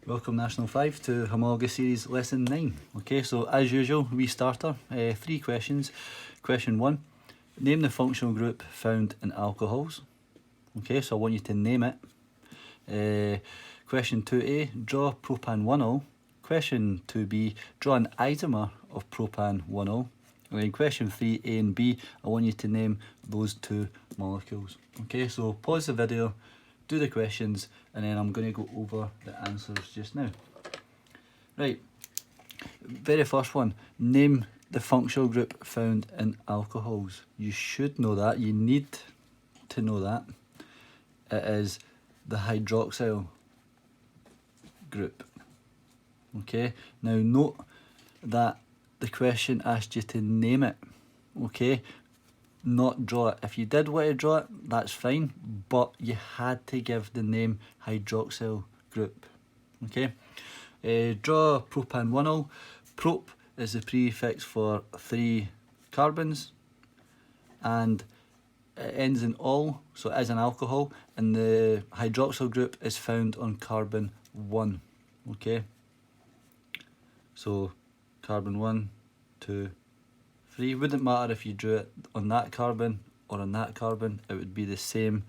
Welcome National 5 to Homologous Series Lesson 9. Okay, so as usual, we starter, 3 questions. Question 1, name the functional group found in alcohols. Okay, so I want you to name it. Question 2a, draw propan-1-ol. Question 2b, draw an isomer of propan-1-ol. And then question 3a and b, I want you to name those 2 molecules. Okay, so pause the video, do the questions, and then I'm going to go over the answers just now. Right, very first one, name the functional group found in alcohols. You should know that, you need to know that. It is the hydroxyl group. Okay, now note that the question asked you to name it, okay, not draw it. If you did want to draw it, that's fine, but you had to give the name hydroxyl group. Okay, draw propan-1-ol. Prop is the prefix for 3 carbons, and it ends in ol, so it is an alcohol, and the hydroxyl group is found on carbon 1. Okay, so carbon 1, 2, 3. Wouldn't matter if you drew it on that carbon or on that carbon, it would be the same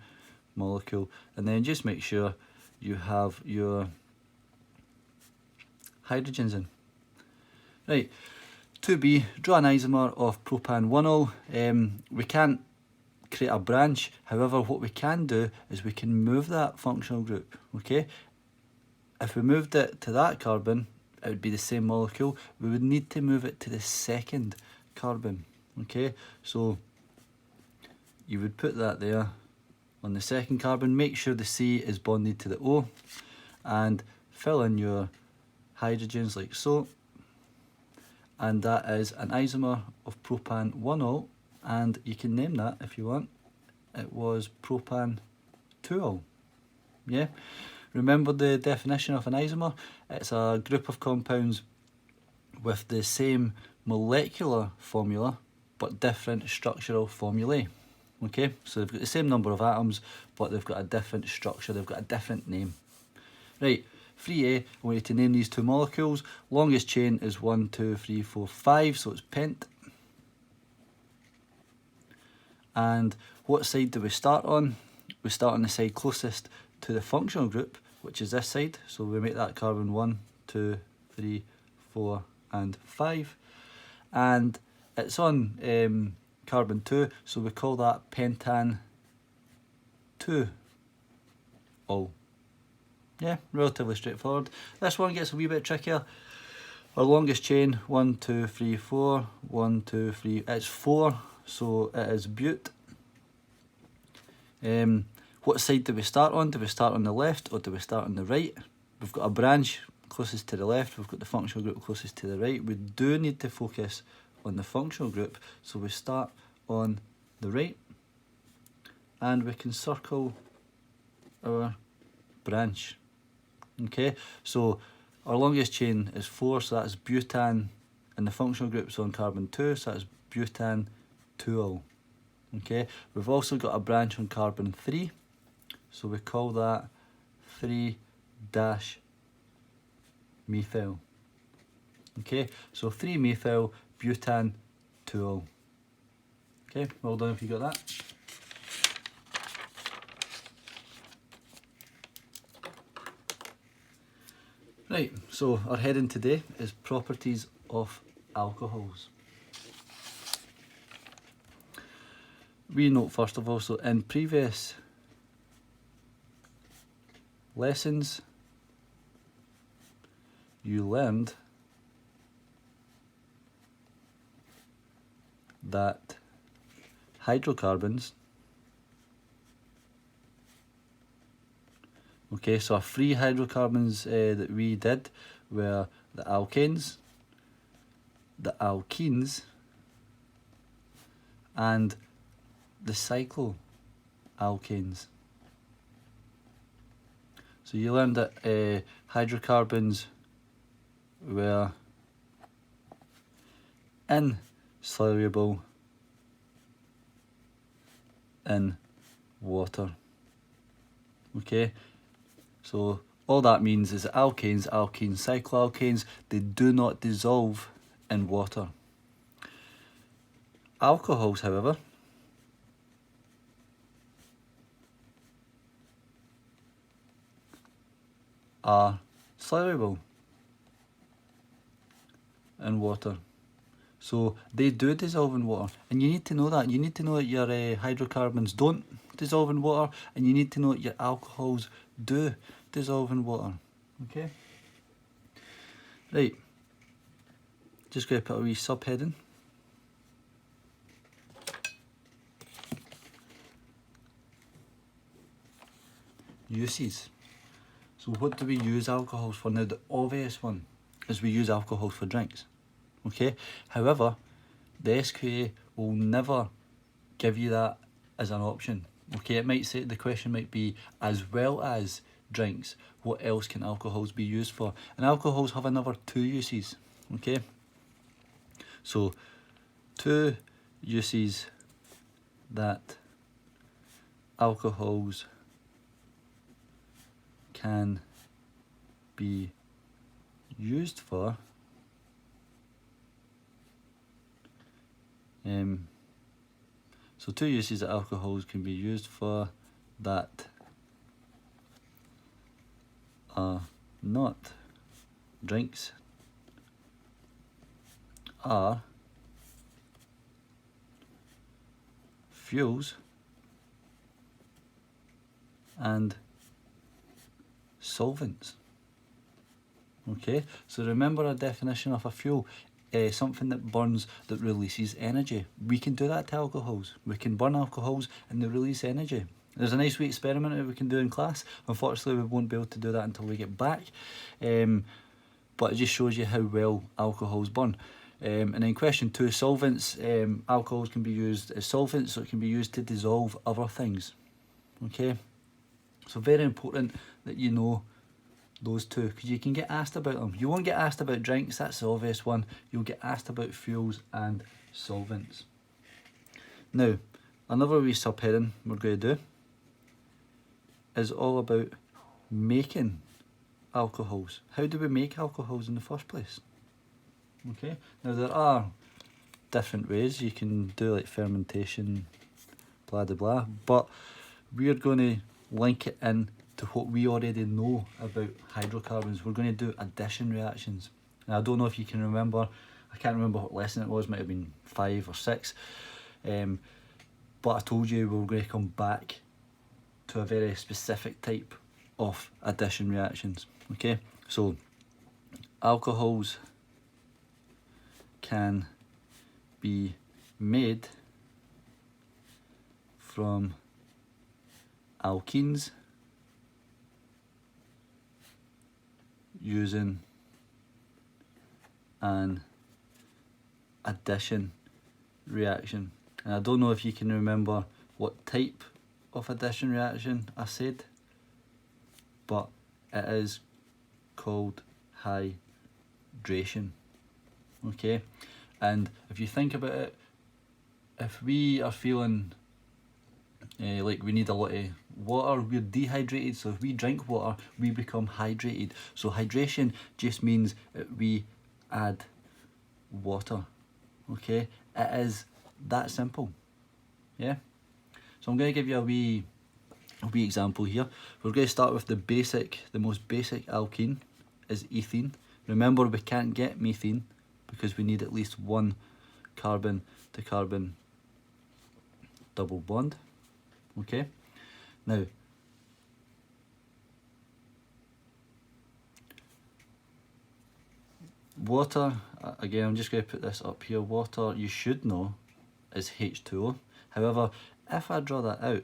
molecule. And then just make sure you have your hydrogens in. Right, 2b, draw an isomer of propan-1-ol. We can't create a branch, however what we can do is we can move that functional group. Okay, if we moved it to that carbon, it would be the same molecule. We would need to move it to the second carbon. Okay, so you would put that there on the second carbon, make sure the C is bonded to the O, and fill in your hydrogens like so, and that is an isomer of propan-1-ol, and you can name that if you want. It was propan-2-ol. Yeah, remember the definition of an isomer? It's a group of compounds with the same molecular formula but different structural formulae. Okay, so they've got the same number of atoms but they've got a different structure, they've got a different name. Right, 3a, I want you to name these 2 molecules. Longest chain is 1, 2, 3, 4, 5, so it's pent. And what side do we start on? We start on the side closest to the functional group, which is this side, so we make that carbon 1, 2, 3, 4 and 5, and it's on carbon 2, so we call that pentan 2-ol. Yeah, relatively straightforward. This one gets a wee bit trickier. Our longest chain, 1, 2, 3, 4, 1, 2, 3, it's 4, so it is bute. What side do we start on? Do we start on the left or do we start on the right? We've got a branch closest to the left, we've got the functional group closest to the right. We do need to focus on the functional group, so we start on the right, and we can circle our branch. Okay, so our longest chain is 4, so that's butan, and the functional group's on carbon 2, so that's butan-2-ol. Okay, we've also got a branch on carbon 3, so we call that 3-methyl. Okay, so 3-methyl butan-2-ol. Okay, well done if you got that. Right, so our heading today is properties of alcohols. We note first of all, so in previous lessons you learned that hydrocarbons, okay, so our 3 hydrocarbons that we did were the alkanes, the alkenes, and the cycloalkanes. So you learned that hydrocarbons were insoluble in water. Okay, so All that means is that alkanes, cycloalkanes, they do not dissolve in water. Alcohols, however, are soluble in water. So they do dissolve in water, and you need to know that. You need to know that your hydrocarbons don't dissolve in water, and you need to know that your alcohols do dissolve in water. Okay? Right. Just going to put a wee subheading. Uses. So what do we use alcohols for? Now the obvious one is we use alcohols for drinks. Okay? However, the SQA will never give you that as an option. Okay, it might say, the question might be, as well as drinks, what else can alcohols be used for? And alcohols have another 2 uses. Okay? So 2 uses that alcohols can be used for. So 2 uses that alcohols can be used for that are not drinks are fuels and solvents. Okay, so remember a definition of a fuel. Something that burns, that releases energy. We can do that to alcohols. We can burn alcohols and they release energy. There's a nice wee experiment that we can do in class. Unfortunately, we won't be able to do that until we get back. But it just shows you how well alcohols burn. And then question 2, solvents. Alcohols can be used as solvents, so it can be used to dissolve other things. Okay? So very important that you know those 2, because you can get asked about them. You won't get asked about drinks, that's the obvious one. You'll get asked about fuels and solvents. Now, another wee subheading we're going to do is all about making alcohols. How do we make alcohols in the first place? Okay, now there are different ways. You can do like fermentation, blah blah blah, but we're going to link it in to what we already know about hydrocarbons. We're going to do addition reactions. Now I don't know if you can remember, I can't remember what lesson it was, might have been 5 or 6, but I told you we were going to come back to a very specific type of addition reactions. Okay, so alcohols can be made from alkenes using an addition reaction. And I don't know if you can remember what type of addition reaction I said, but it is called hydration. Okay, and if you think about it, if we are feeling like we need a lot of water, we're dehydrated. So if we drink water, we become hydrated. So hydration just means that we add water. Okay, it is that simple. Yeah, so I'm going to give you a wee example here. We're going to start with the most basic alkene is ethene. Remember, we can't get methane because we need at least 1 carbon to carbon double bond. Okay, now water, again I'm just going to put this up here, water you should know is H2O. However, if I draw that out,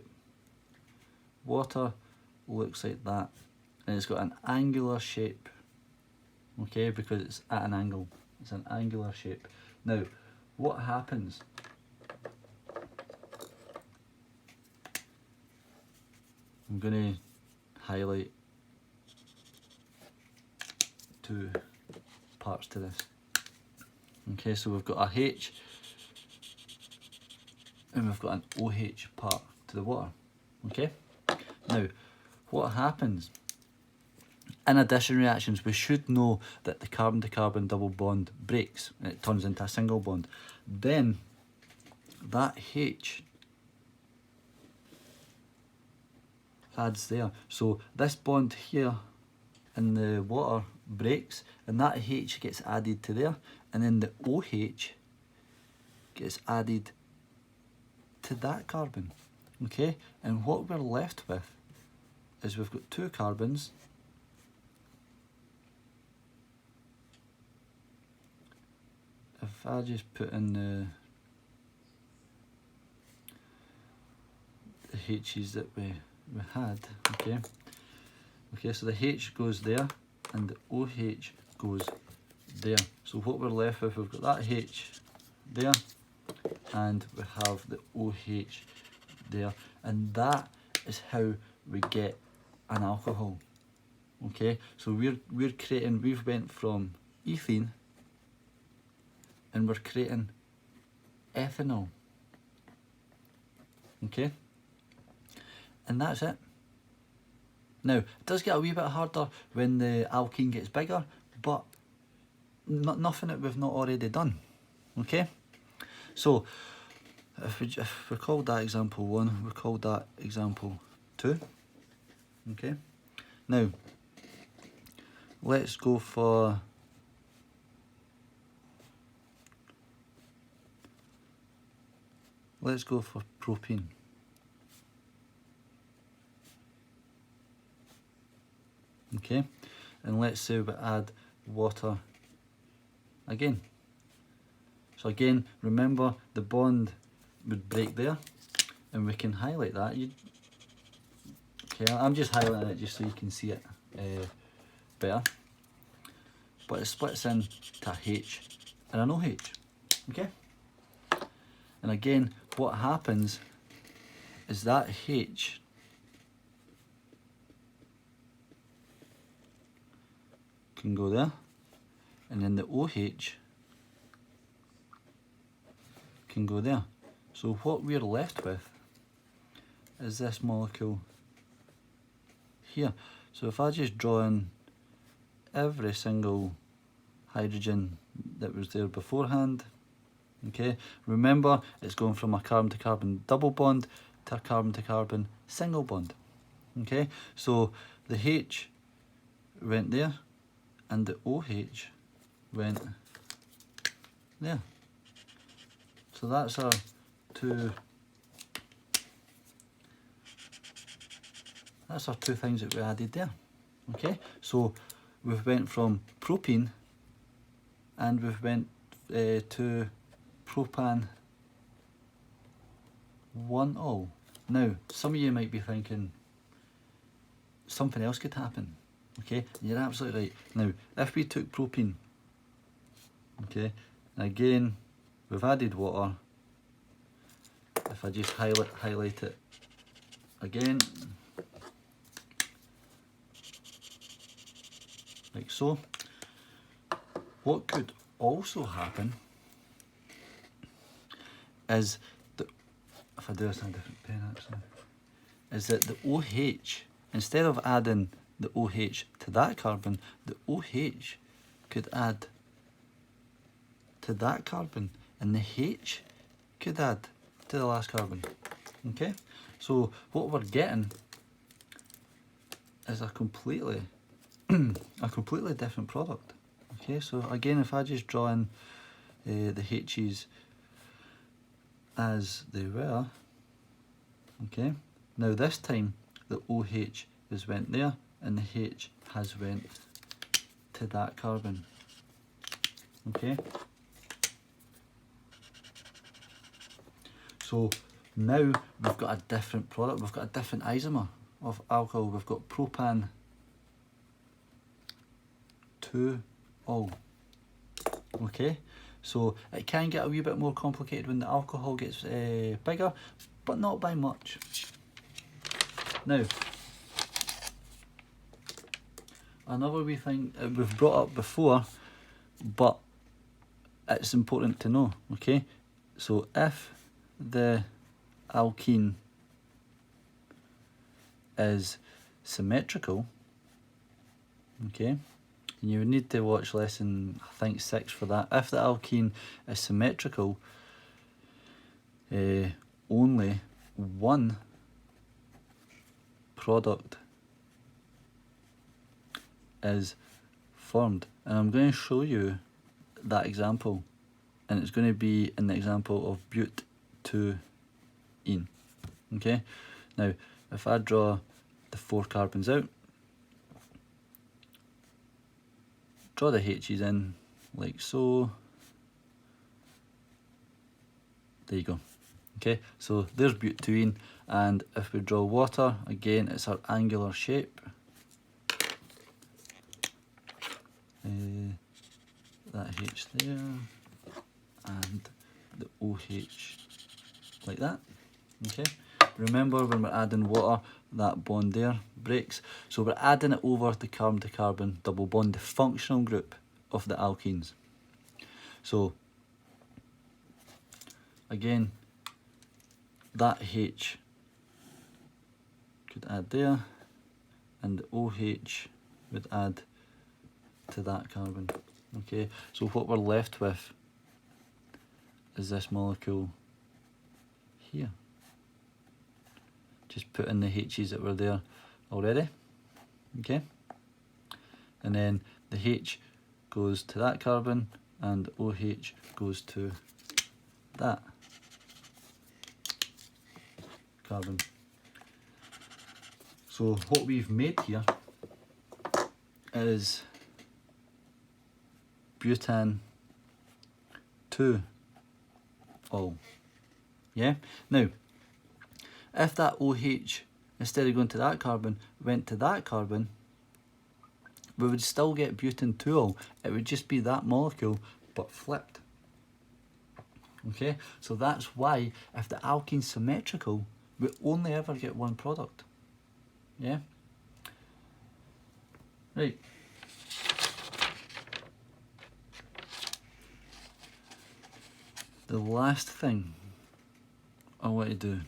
water looks like that, and it's got an angular shape. Okay, because it's at an angle, it's an angular shape. Now what happens, I'm going to highlight 2 parts to this. Okay, so we've got a H and we've got an OH part to the water. Okay, now what happens in addition reactions, we should know that the carbon-to-carbon double bond breaks and it turns into a single bond. Then that H adds there. So this bond here in the water breaks and that H gets added to there, and then the OH gets added to that carbon. Okay, and what we're left with is we've got two carbons if I just put in the H's that we had, okay, so the H goes there and the OH goes there. So what we're left with, we've got that H there and we have the OH there, and that is how we get an alcohol. Okay, so we've went from ethene and we're creating ethanol. Okay, and that's it. Now, it does get a wee bit harder when the alkene gets bigger, but nothing that we've not already done. Okay, so if we called that example 1, we called that example 2. Okay, now let's go for propene. Okay, and let's say we add water again. So again, remember the bond would break there, and we can highlight that. Okay, I'm just highlighting it just so you can see it better. But it splits into a H and an OH. Okay, and again, what happens is that H can go there, and then the OH can go there. So what we're left with is this molecule here. So if I just draw in every single hydrogen that was there beforehand, okay, remember it's going from a carbon-to-carbon double bond to a carbon-to-carbon single bond. Okay, so the H went there and the OH went there. So that's our two things that we added there. Okay, so we've went from propene and we've went to propan 1-ol. Now, some of you might be thinking something else could happen. Okay, you're absolutely right. Now, if we took propene, okay, again, we've added water. If I just highlight it again, like so, what could also happen is that, if I do this on a different pen actually, is that the OH, instead of adding the OH to that carbon, the OH could add to that carbon, and the H could add to the last carbon. Okay, so what we're getting is a completely different product. Okay, so again, if I just draw in the H's as they were, okay, now this time the OH has went there and the H has went to that carbon. Okay, so now we've got a different product, we've got a different isomer of alcohol. We've got propan 2-ol. Okay, so it can get a wee bit more complicated when the alcohol gets bigger, but not by much. Now, another wee thing we've brought up before, but it's important to know, okay? So if the alkene is symmetrical, okay? And you would need to watch lesson, I think, 6 for that. If the alkene is symmetrical, only one product is formed. And I'm going to show you that example, and it's going to be an example of but-2-ene. Okay, now if I draw the 4 carbons out, draw the H's in like so. There you go. Okay, so there's but-2-ene, and if we draw water, again it's our angular shape. That H there, and the OH like that. Okay, remember when we're adding water, that bond there breaks, so we're adding it over the carbon to carbon double bond, the functional group of the alkenes. So again, that H could add there, and the OH would add to that carbon. Okay, so what we're left with is this molecule here. Just put in the H's that were there already. Okay, and then the H goes to that carbon, and OH goes to that carbon. So what we've made here is butan 2-ol. Yeah? Now, if that OH, instead of going to that carbon, went to that carbon, we would still get butan 2-ol. It would just be that molecule, but flipped. Okay? So that's why, if the alkene's symmetrical, we only ever get one product. Yeah? Right. The last thing I want to do,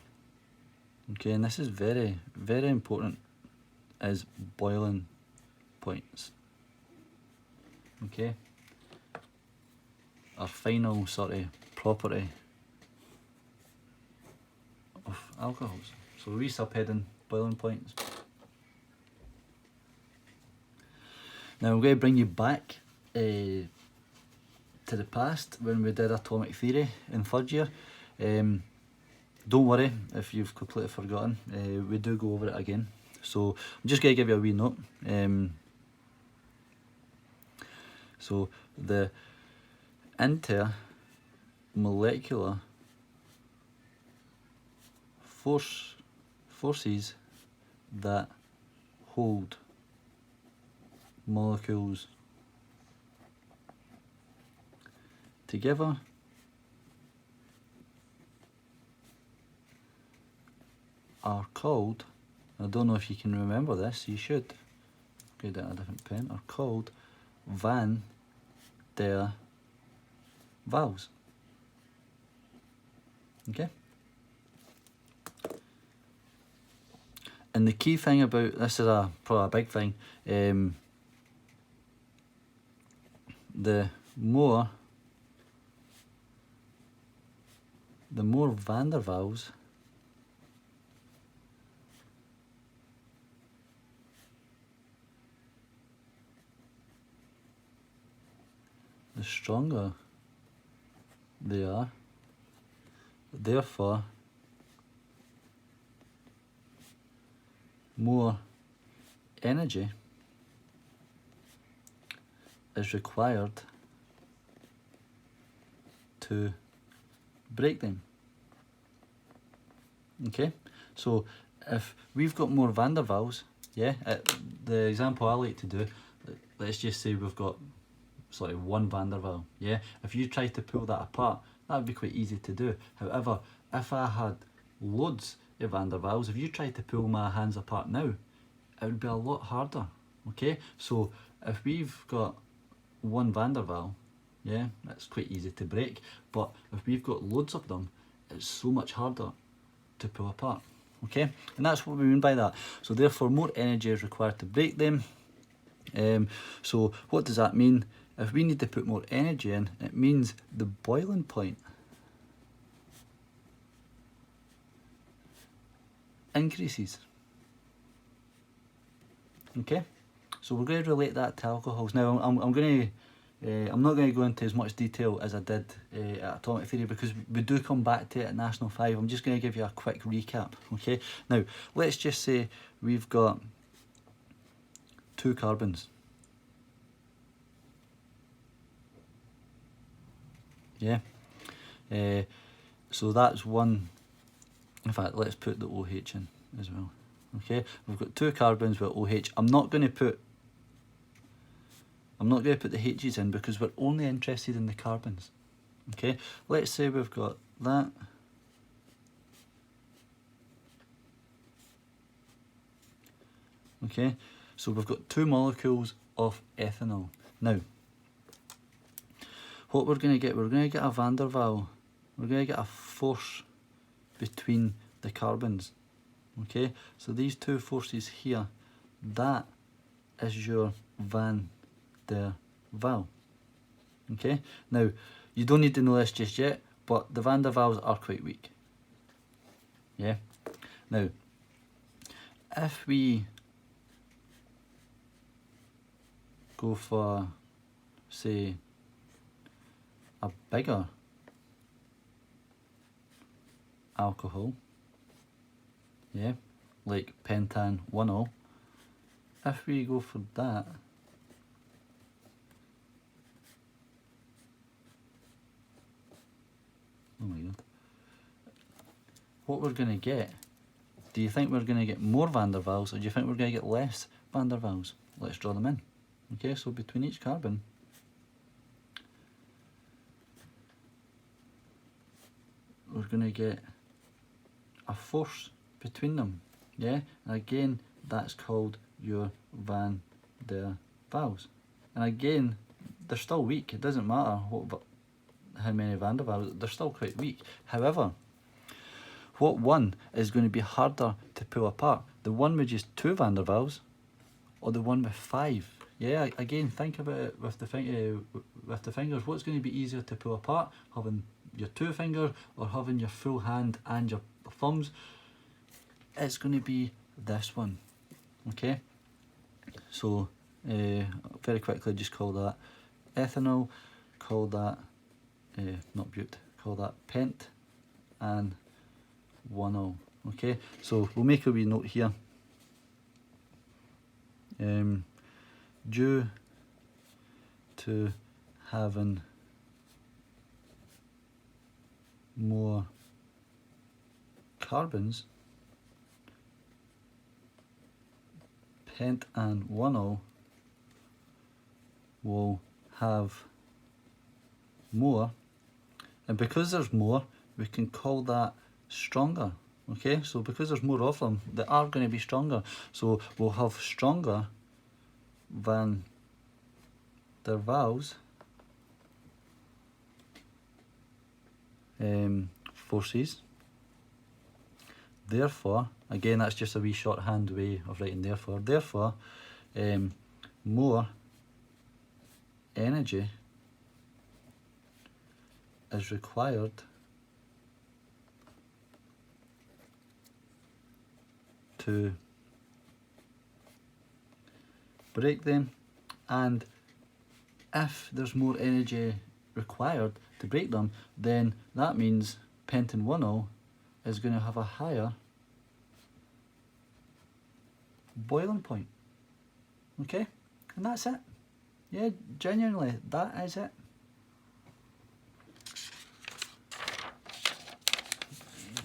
okay, and this is very, very important, is boiling points. Okay? Our final sort of property of alcohols. So re-subheading, boiling points. Now I'm going to bring you back to the past when we did atomic theory in 3rd year. Don't worry if you've completely forgotten, we do go over it again. So I'm just going to give you a wee note. So the intermolecular forces that hold molecules together are called, I don't know if you can remember this, you should get out a different pen, are called van der Waals. Okay? And the key thing about this is probably a big thing. The more van der Waals the stronger they are, therefore more energy is required to break them. Okay, so if we've got more van der Waals, yeah, the example I like to do, let's just say we've got sort of 1 van der Waal, yeah, if you try to pull that apart, that would be quite easy to do. However, if I had loads of van der Waals, if you tried to pull my hands apart now, it would be a lot harder. Okay, so if we've got 1 van der Waal, yeah, that's quite easy to break, but if we've got loads of them, it's so much harder to pull apart. Okay, and that's what we mean by that. So therefore more energy is required to break them, So what does that mean? If we need to put more energy in, it means the boiling point increases. Okay, so we're going to relate that to alcohols. Now I'm not going to go into as much detail as I did at atomic theory, because we do come back to it at National 5. I'm just going to give you a quick recap. Okay, now let's just say we've got 2 carbons. Yeah, so that's one. In fact, let's put the OH in as well. Okay, we've got 2 carbons with OH. I'm not going to put the H's in because we're only interested in the carbons. Okay, let's say we've got that. Okay, so we've got 2 molecules of ethanol. Now, what we're going to get a van der Waals. We're going to get a force between the carbons. Okay, so these 2 forces here, that is your van der Waals. Okay, now you don't need to know this just yet, but the van der Waals are quite weak. Yeah, now if we go for, say, a bigger alcohol, yeah, like pentan 1-ol, if we go for that, oh my god, what we're going to get, do you think we're going to get more van der Waals, or do you think we're going to get less van der Waals? Let's draw them in. Okay, so between each carbon, we're going to get a force between them. Yeah, and again, that's called your van der Waals. And again, they're still weak. It doesn't matter how many van der Waals, they're still quite weak. However, what one is going to be harder to pull apart? The one with just 2 van der Waals, or the one with 5? Yeah, again, think about it with the fingers. What's going to be easier to pull apart? Having your 2 fingers or having your full hand and your thumbs? It's going to be this one. Okay, so very quickly, just call that ethanol, call that not bute, call that pent and 1-ol. Okay, so we'll make a wee note here. Due to having more carbons, pent and 1-ol will have more, and because there's more, we can call that stronger. Okay, so because there's more of them, they are going to be stronger, so we'll have stronger van der Waals forces. Therefore, again, that's just a wee shorthand way of writing therefore, more energy is required to break them, and if there's more energy required to break them, then that means pentan 1-ol is going to have a higher boiling point. Okay, and that's it. Yeah, genuinely, that is it.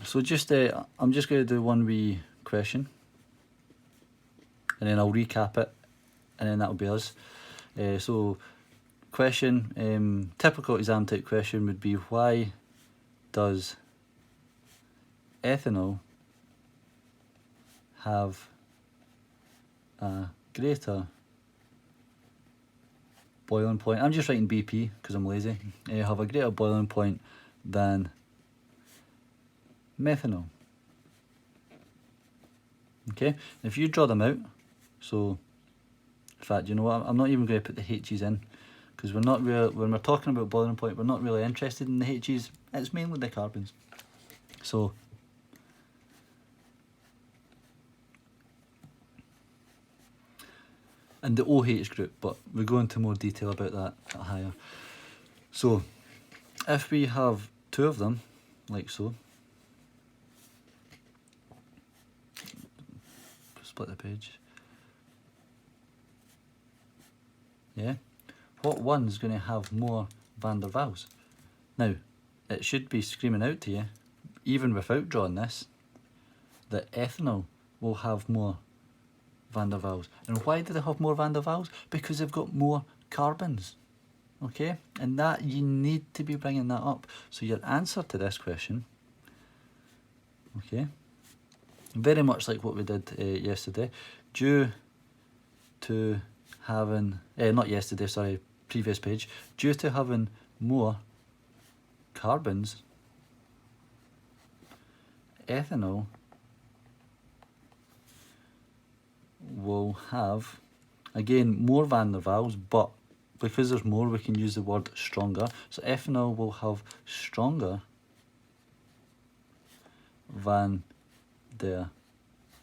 So just I'm just going to do one wee question, and then I'll recap it, and then that'll be us. So question, typical exam type question would be, why does ethanol have a greater boiling point? I'm just writing BP because I'm lazy. Have a greater boiling point than methanol. Okay, if you draw them out, so In fact, you know what, I'm not even going to put the H's in, because we're not really, when we're talking about boiling point, we're not really interested in the H's, it's mainly the carbons. So, and the OH group, but we'll go into more detail about that at higher. So, if we have two of them, like so, split the page, yeah, what one's going to have more van der Waals? Now, it should be screaming out to you, even without drawing this, that ethanol will have more van der Waals. And why do they have more van der Waals? Because they've got more carbons. Okay, and that you need to be bringing that up. So your answer to this question, okay, very much like what we did yesterday, due to having, not yesterday, sorry, previous page, due to having more carbons, ethanol will have, again, more van der Waals, but because there's more, we can use the word stronger. So ethanol will have stronger van der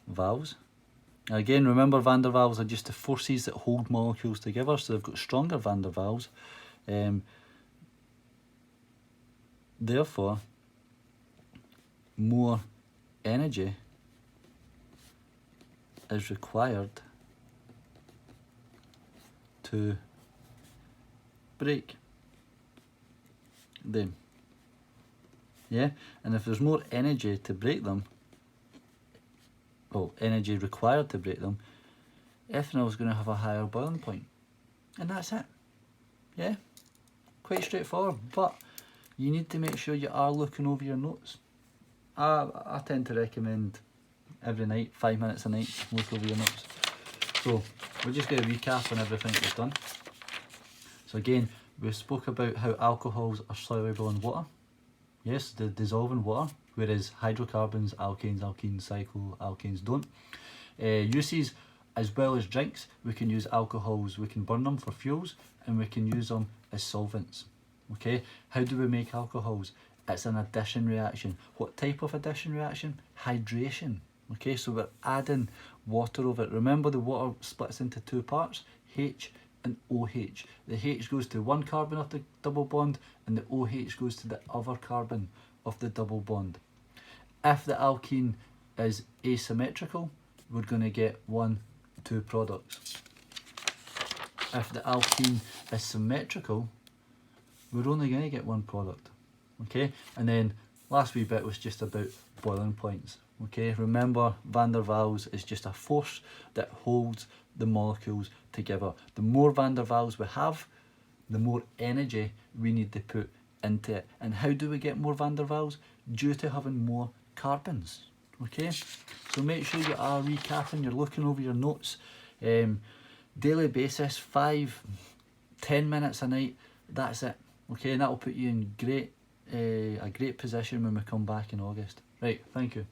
Waals. Again, remember van der Waals are just the forces that hold molecules together, so they've got stronger van der Waals. Therefore, more energy is required to break them. Yeah, and if there's more energy to break them, well, energy required to break them, ethanol is going to have a higher boiling point. And that's it. Yeah, quite straightforward, but you need to make sure you are looking over your notes. I tend to recommend every night, 5 minutes a night, look over your notes. So, we're just going to recap on everything we've done. So again, we spoke about how alcohols are soluble in water. Yes, they dissolve in water, whereas hydrocarbons, alkanes, alkenes, cycloalkanes don't. Uses, as well as drinks, we can use alcohols, we can burn them for fuels, and we can use them as solvents. Okay, how do we make alcohols? It's an addition reaction. What type of addition reaction? Hydration. Okay, so we're adding water over it. Remember, the water splits into two parts, H and OH. The H goes to one carbon of the double bond, and the OH goes to the other carbon of the double bond. If the alkene is asymmetrical, we're going to get 1, 2 products. If the alkene is symmetrical, we're only going to get 1 product. Okay, and then last wee bit was just about boiling points. Okay, remember, van der Waals is just a force that holds the molecules together. The more van der Waals we have, the more energy we need to put into it. And how do we get more van der Waals? Due to having more carbons. Okay, so make sure you are recapping, you're looking over your notes. Daily basis, 5-10 minutes a night, that's it. Okay, and that will put you in a great position when we come back in August. Right, thank you.